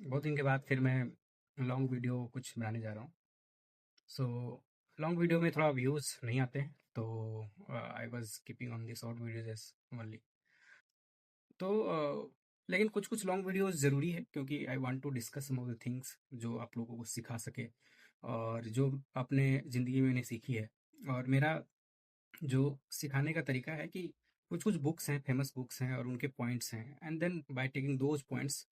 बहुत दिन के बाद फिर मैं लॉन्ग वीडियो कुछ बनाने जा रहा हूँ। सो लॉन्ग वीडियो में थोड़ा व्यूज़ नहीं आते हैं, तो I was keeping on the short videos as only. तो लेकिन कुछ कुछ लॉन्ग वीडियोस ज़रूरी है, क्योंकि I want to discuss some of the things जो आप लोगों को सिखा सके और जो आपने ज़िंदगी में नहीं सीखी है। और मेरा जो सिखाने का तरीका है कि कुछ कुछ बुक्स हैं, फेमस बुक्स हैं और उनके पॉइंट्स हैं, and then by taking those points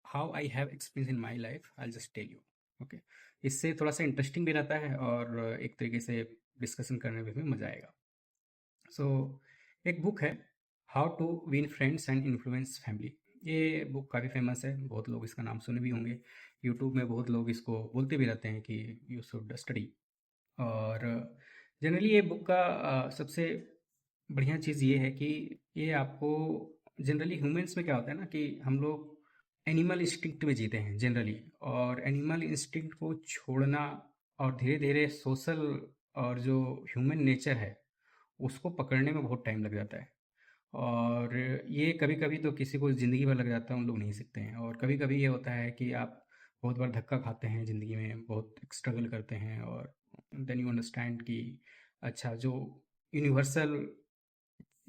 how I have experience in my life I just tell you. Okay, इससे थोड़ा सा इंटरेस्टिंग भी रहता है और एक तरीके से डिस्कशन करने में भी मज़ा आएगा। सो एक बुक है, how to win friends and influence family. ये बुक काफ़ी फेमस है, बहुत लोग इसका नाम सुने भी होंगे। यूट्यूब में बहुत लोग इसको बोलते भी रहते हैं कि यू शुड स्टडी। और जनरली ये बुक का सबसे बढ़िया चीज़ ये है कि ये आपको जनरली ह्यूमंस में क्या होता है ना, कि हम लोग एनिमल इंस्टिंक्ट में जीते हैं जनरली, और एनिमल इंस्टिंक्ट को छोड़ना और धीरे धीरे सोशल और जो ह्यूमन नेचर है उसको पकड़ने में बहुत टाइम लग जाता है। और ये कभी कभी तो किसी को ज़िंदगी भर लग जाता है, उन लोग नहीं सीखते हैं। और कभी कभी ये होता है कि आप बहुत बार धक्का खाते हैं ज़िंदगी में, बहुत स्ट्रगल करते हैं, और देन यू अंडरस्टैंड कि अच्छा, जो यूनिवर्सल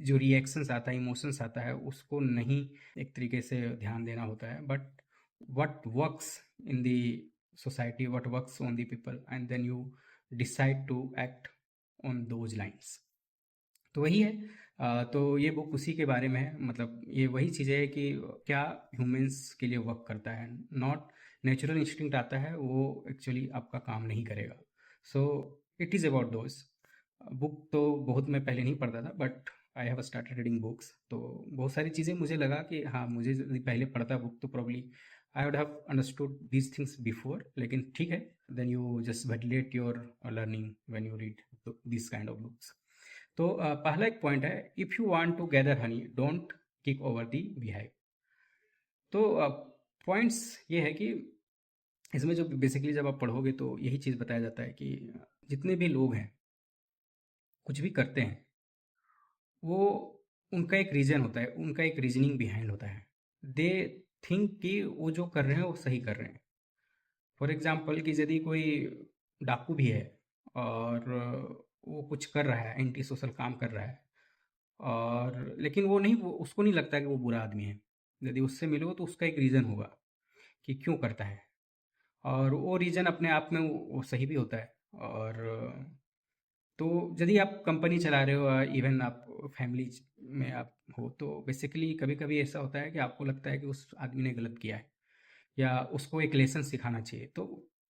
जो रिएक्शंस आता है, इमोशंस आता है, उसको नहीं एक तरीके से ध्यान देना होता है, but what works in the society, what works on the people, and then you decide to act on those lines. तो वही है। तो ये बुक उसी के बारे में है, मतलब ये वही चीज़ है कि क्या ह्यूमंस के लिए वर्क करता है। नॉट नेचुरल इंस्टिंक्ट आता है, वो एक्चुअली आपका काम नहीं करेगा। So it is about those. Book तो बहुत मैं पहले नहीं पढ़ता था, but I have started reading books. तो बहुत सारी चीज़ें मुझे लगा कि हाँ, मुझे यदि पहले पढ़ता बुक तो probably I would have understood these things before. लेकिन ठीक है, then you just validate your learning when you read this kind of books. तो पहला एक पॉइंट है, if you want to gather honey don't kick over the beehive। तो points ये है कि इसमें जो बेसिकली जब आप पढ़ोगे तो यही चीज़ बताया जाता है कि जितने भी लोग हैं कुछ भी करते हैं, वो उनका एक रीज़न होता है, उनका एक रीजनिंग बिहाइंड होता है। दे थिंक कि वो जो कर रहे हैं वो सही कर रहे हैं। फॉर एग्जांपल कि यदि कोई डाकू भी है और वो कुछ कर रहा है, एंटी सोशल काम कर रहा है, और लेकिन वो उसको नहीं लगता कि वो बुरा आदमी है। यदि उससे मिलो तो उसका एक रीज़न होगा कि क्यों करता है, और वो रीज़न अपने आप में वो सही भी होता है। और तो यदि आप कंपनी चला रहे हो, इवन आप फैमिली में आप हो, तो बेसिकली कभी कभी ऐसा होता है कि आपको लगता है कि उस आदमी ने गलत किया है या उसको एक लेसन सिखाना चाहिए। तो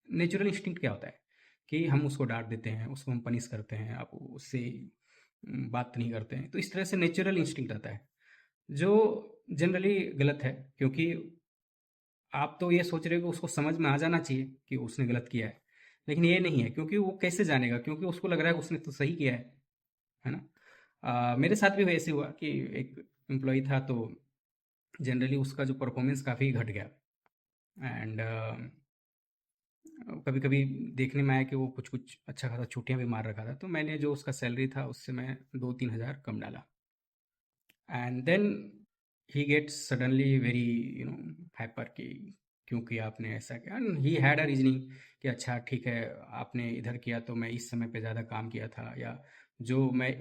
नेचुरल इंस्टिंक्ट क्या होता है कि हम उसको डांट देते हैं, उसको हम पनिश करते हैं, आप उससे बात नहीं करते हैं। तो इस तरह से नेचुरल इंस्टिंक्ट आता है, जो जनरली गलत है। क्योंकि आप तो ये सोच रहे हो कि उसको समझ में आ जाना चाहिए कि उसने गलत किया है, लेकिन ये नहीं है। क्योंकि वो कैसे जानेगा, क्योंकि उसको लग रहा है कि उसने तो सही किया है ना। मेरे साथ भी वैसे हुआ कि एक एम्प्लॉय था, तो जनरली उसका जो परफॉर्मेंस काफ़ी घट गया। एंड कभी कभी देखने में आया कि वो कुछ कुछ अच्छा खासा छुट्टियां भी मार रखा था, तो मैंने जो उसका सैलरी था उससे मैं 2-3 हज़ार कम डाला। And then he gets suddenly very you know hyper कि क्योंकि आपने ऐसा किया। ही हैड अ रीजनिंग कि अच्छा ठीक है, आपने इधर किया तो मैं इस समय पे ज़्यादा काम किया था, या जो मैं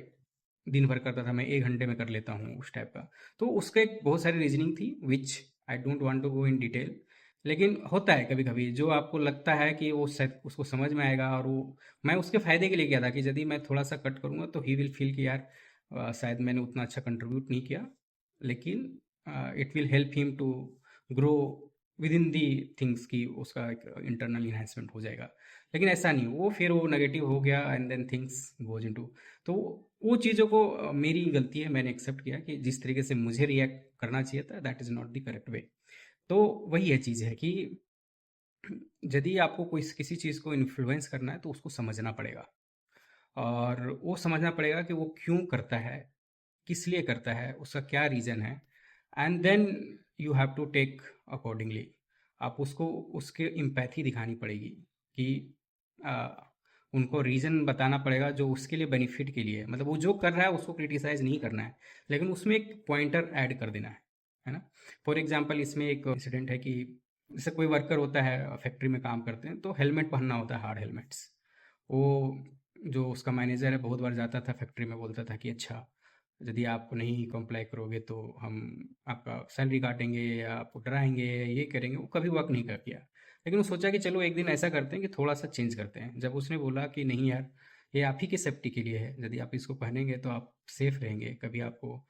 दिन भर करता था मैं 1 घंटे में कर लेता हूँ, उस टाइप का। तो उसका एक बहुत सारी रीजनिंग थी which I don't want to go in detail. लेकिन होता है कभी कभी जो आपको लगता है कि वो शायद उसको समझ में आएगा, और वो मैं उसके फ़ायदे के लिए किया था कि यदि मैं थोड़ा सा कट करूँगा तो ही विल फील कि यार शायद मैंने उतना अच्छा कंट्रीब्यूट नहीं किया, लेकिन it will help him to grow within the things, की उसका एक इंटरनल इन्हांसमेंट हो जाएगा। लेकिन ऐसा नहीं, वो फिर वो नेगेटिव हो गया and then things goes into. तो वो चीज़ों को मेरी गलती है, मैंने एक्सेप्ट किया कि जिस तरीके से मुझे रिएक्ट करना चाहिए था that is not the correct way. तो वही है चीज़ है कि यदि आपको कोई किसी चीज़ को इन्फ्लुएंस करना है तो उसको समझना पड़ेगा, और वो समझना पड़ेगा कि वो क्यों करता है, किस लिए करता है, उसका क्या रीज़न है, and then you have to take accordingly. आप उसको उसके इम्पैथी दिखानी पड़ेगी कि आ, उनको रीज़न बताना पड़ेगा जो उसके लिए बेनिफिट के लिए है। मतलब वो जो कर रहा है उसको क्रिटिसाइज़ नहीं करना है, लेकिन उसमें एक पॉइंटर ऐड कर देना है ना। फॉर एग्जांपल इसमें एक इंसिडेंट है कि जैसे कोई वर्कर होता है फैक्ट्री में काम करते हैं तो हेलमेट पहनना होता है, हार्ड हेलमेट्स। वो जो उसका मैनेजर है बहुत बार जाता था फैक्ट्री में, बोलता था कि अच्छा यदि आप नहीं कंप्लाई करोगे तो हम आपका सैलरी काटेंगे या आपको डराएंगे, ये करेंगे। वो कभी वर्क नहीं कर किया, लेकिन वो सोचा कि चलो एक दिन ऐसा करते हैं कि थोड़ा सा चेंज करते हैं। जब उसने बोला कि नहीं यार, ये आप ही की सेफ्टी के लिए है, यदि आप इसको पहनेंगे तो आप सेफ रहेंगे, कभी आपको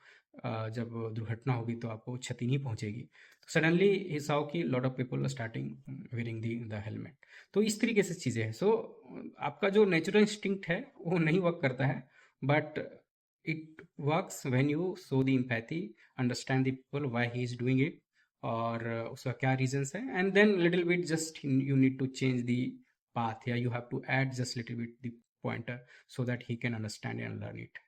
जब दुर्घटना होगी तो आपको क्षति नहीं पहुंचेगी। तो सडनली ही saw कि lot of people starting wearing the helmet. तो इस तरीके से चीज़ें हैं। सो आपका जो नेचुरल इंस्टिंक्ट है वो नहीं वर्क करता है, but it works when you show the empathy, understand the people why he is doing it, और उसका क्या रीजंस है, and then little bit just you need to change the path, या you have to add just little bit the pointer so that he can understand and learn it.